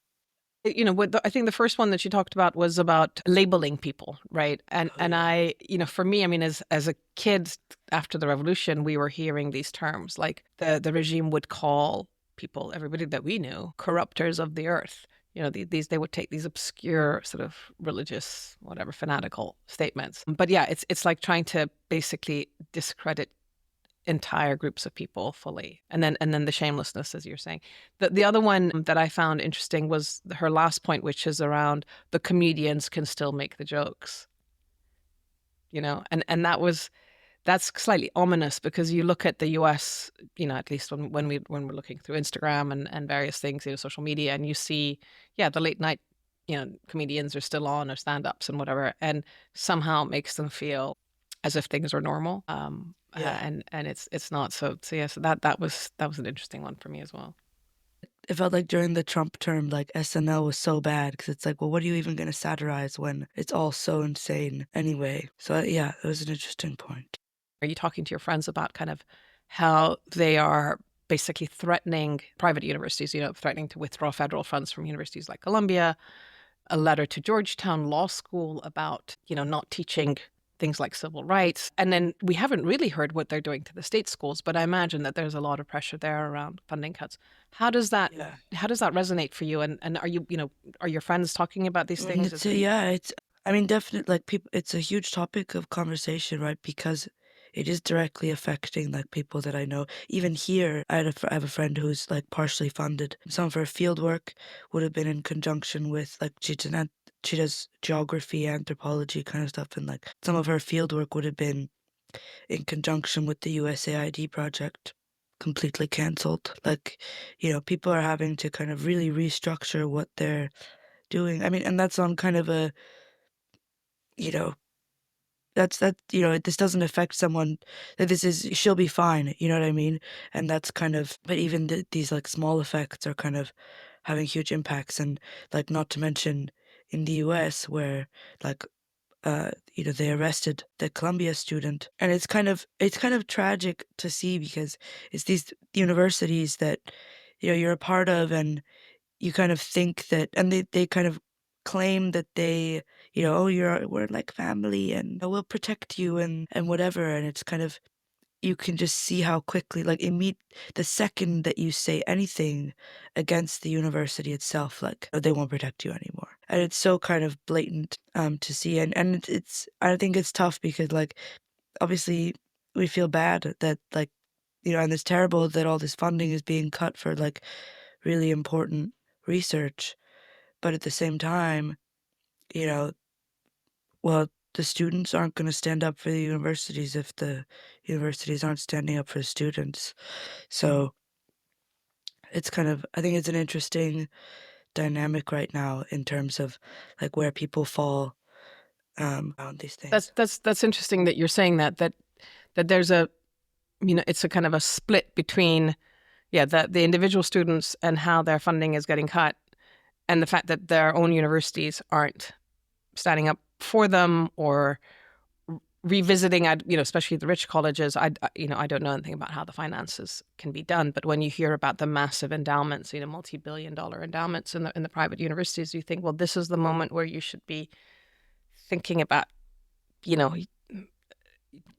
I think the first one that you talked about was about labeling people, right? And I, for me, I mean, as a kid after the revolution, we were hearing these terms like the regime would call people, everybody that we knew, corrupters of the earth. They would take these obscure sort of religious, whatever, fanatical statements. But yeah, it's like trying to basically discredit entire groups of people fully, and then the shamelessness, as you're saying. The other one that I found interesting was her last point, which is around the comedians can still make the jokes, and that's slightly ominous, because you look at the US, at least when we're looking through Instagram and various things, social media, and you see, the late night, comedians are still on, or stand-ups and whatever, and somehow it makes them feel as if things are normal. And it's not. So that was an interesting one for me as well. it felt like during the Trump term, like SNL was so bad because it's like, well, what are you even going to satirize when it's all so insane anyway? So yeah, it was an interesting point. Are you talking to your friends about kind of how they are basically threatening private universities, threatening to withdraw federal funds from universities like Columbia, a letter to Georgetown Law School about, not teaching things like civil rights. And then we haven't really heard what they're doing to the state schools, but I imagine that there's a lot of pressure there around funding cuts. How does that resonate for you? And are you, are your friends talking about these things? I mean, definitely, like, people, it's a huge topic of conversation, right? Because it is directly affecting like people that I know. Even here, I have a friend who's like partially funded. Some of her field work would have been in conjunction with like she does geography, anthropology kind of stuff, and like some of her field work would have been in conjunction with the USAID project, completely cancelled. Like, people are having to kind of really restructure what they're doing. I mean, and that's on kind of a, this doesn't affect someone that she'll be fine, you know what I mean? And that's kind of, but even these like small effects are kind of having huge impacts. And like, not to mention in the US where like, they arrested the Columbia student, and it's kind of tragic to see, because it's these universities that, you're a part of, and you kind of think that, and they kind of claim that they, we're like family and we'll protect you and whatever. And it's kind of, you can just see how quickly, like, the second that you say anything against the university itself, like, they won't protect you anymore. And it's so kind of blatant to see. And I think it's tough because, like, obviously we feel bad that, like, and it's terrible that all this funding is being cut for like really important research. But at the same time, well, the students aren't going to stand up for the universities if the universities aren't standing up for the students. So it's kind of, I think it's an interesting dynamic right now in terms of like where people fall on these things. That's interesting that you're saying that there's a, it's a kind of a split between, the individual students and how their funding is getting cut, and the fact that their own universities aren't standing up for them or revisiting, especially the rich colleges. I don't know anything about how the finances can be done, but when you hear about the massive endowments, multi-billion-dollar endowments in the private universities, you think, well, this is the moment where you should be thinking about,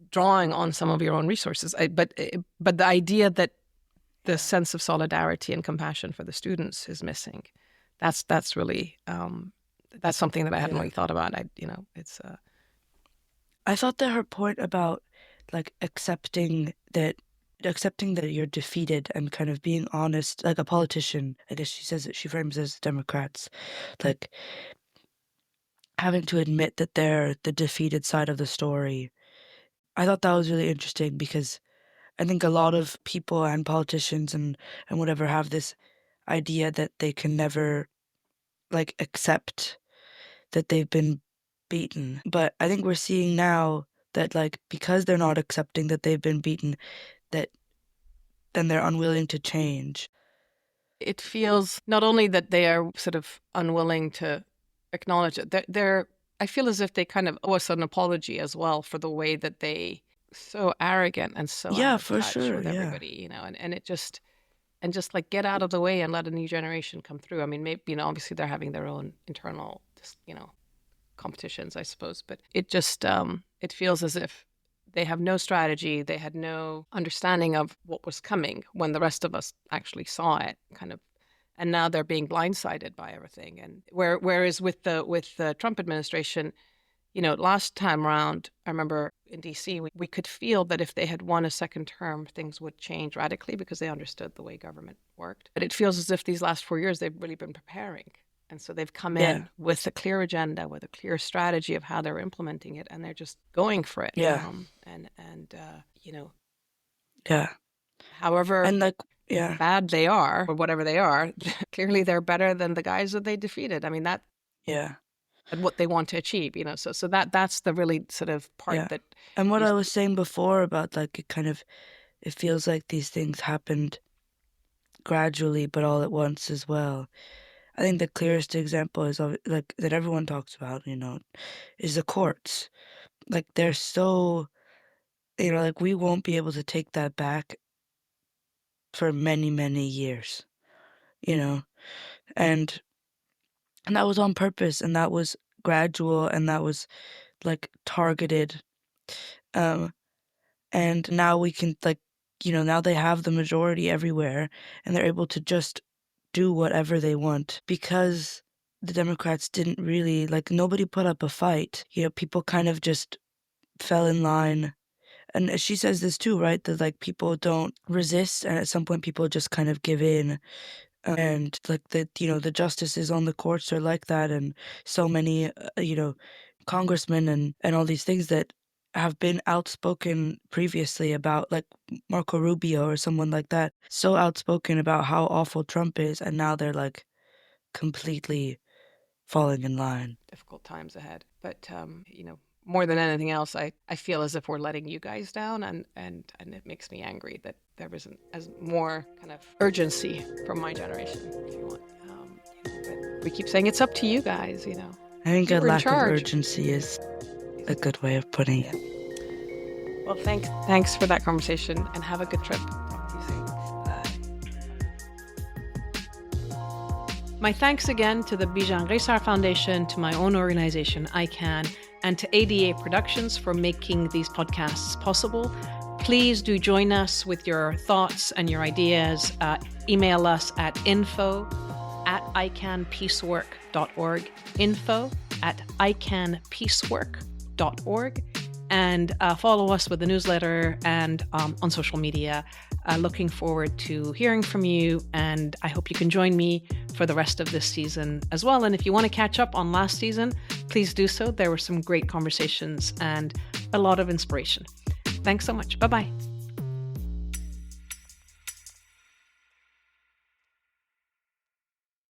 drawing on some of your own resources. But the idea that the sense of solidarity and compassion for the students is missing, that's really that's something that I hadn't really thought about. It's I thought that her point about like accepting that you're defeated and kind of being honest, like a politician, I guess she says it, she frames it as Democrats, like having to admit that they're the defeated side of the story. I thought that was really interesting because I think a lot of people and politicians and whatever have this idea that they can never like accept that they've been beaten. But I think we're seeing now that like because they're not accepting that they've been beaten, that then they're unwilling to change. It feels not only that they are sort of unwilling to acknowledge it, they're I feel as if they kind of owe us an apology as well for the way that they so arrogant and so out of for touch sure, with everybody, and it just like get out of the way and let a new generation come through. I mean, maybe, obviously they're having their own internal, competitions, I suppose, but it just, it feels as if they have no strategy. They had no understanding of what was coming when the rest of us actually saw it, kind of, and now they're being blindsided by everything. And whereas with the Trump administration, last time around, I remember in DC, we could feel that if they had won a second term, things would change radically because they understood the way government worked. But it feels as if these last 4 years, they've really been preparing. And so they've come in with a clear agenda, with a clear strategy of how they're implementing it, and they're just going for it. However and like bad they are, or whatever they are, clearly they're better than the guys that they defeated. I mean, that and what they want to achieve, so that's the really sort of part that. And what I was saying before about like it feels like these things happened gradually but all at once as well. I think the clearest example is like that everyone talks about, is the courts. Like they're so, like we won't be able to take that back for many, many years, and that was on purpose, and that was gradual, and that was like targeted. And now we can now they have the majority everywhere, and they're able to just do whatever they want because the Democrats didn't really, nobody put up a fight. People kind of just fell in line. And she says this too, right? That people don't resist, and at some point people just kind of give in. And the justices on the courts are like that, and so many, congressmen and all these things that have been outspoken previously about, like Marco Rubio or someone like that, so outspoken about how awful Trump is, and now they're completely falling in line. Difficult times ahead. But, more than anything else, I feel as if we're letting you guys down, and it makes me angry that there isn't as more kind of urgency from my generation, if you want. But we keep saying it's up to you guys, I think a lack of urgency is a good way of putting it. Well, thanks for that conversation, and have a good trip. Talk to you soon. Bye. My thanks again to the Bijan Resar Foundation, to my own organization, ICANN, and to ADA Productions for making these podcasts possible. Please do join us with your thoughts and your ideas. Email us at info@icanpeacework.org, info@icanpeacework.org, and follow us with the newsletter and on social media. Looking forward to hearing from you, and I hope you can join me for the rest of this season as well. And if you want to catch up on last season, please do so. There were some great conversations and a lot of inspiration. Thanks so much. Bye-bye.